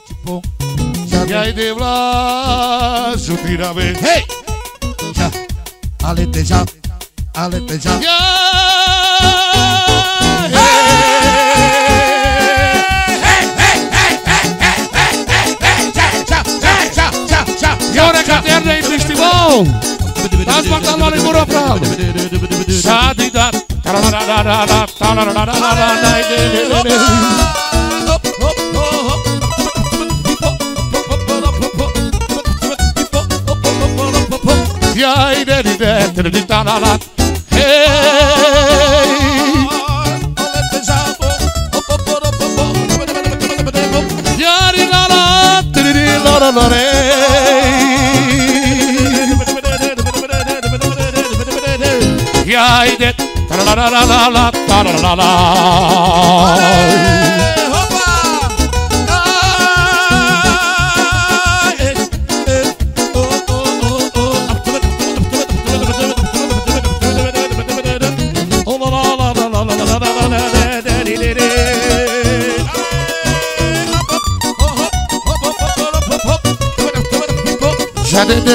Tipo, já de braço, tira bem. Hey! Já, aleteja, aleteja. E ora caterna em festival. Das batalhas em Muroprau. Sadida.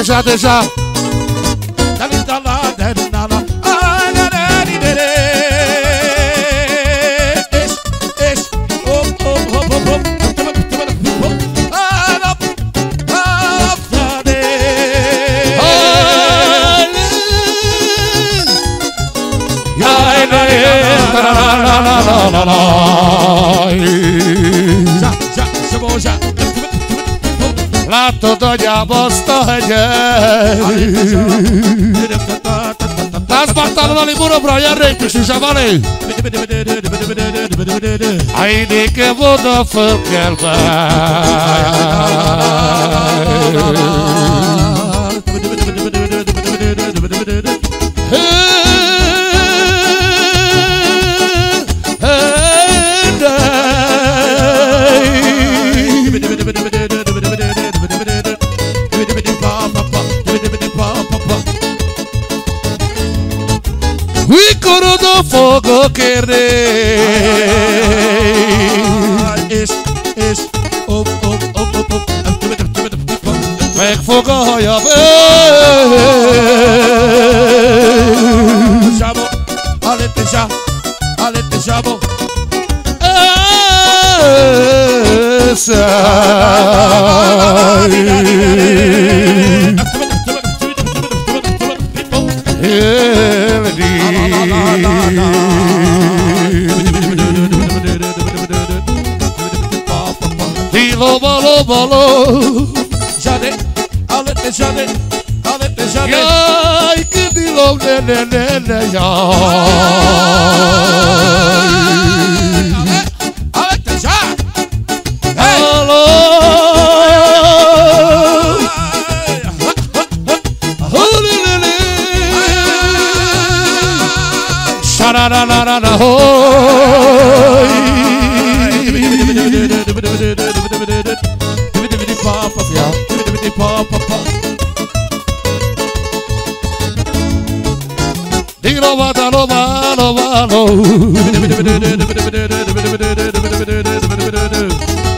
Já deixa. Já. Látod a gyábaszta hegyet. Tászbartálon ali burobra, járrék is a valé. A idéke voda fölkelve. Ícoro do fogo querer. Megfogalja be. Zsábo, alete zsá, alete zsábo. Balô. Jade, alete jade, alete jade. Ai que dilô, né, Alete já. Alô. Xarararara,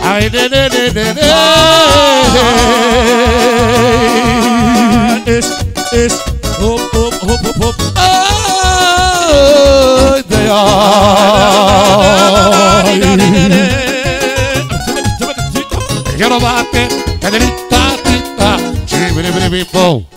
ai de Hop. ai de ai. Bate, caderita, tita, chibiri, bom.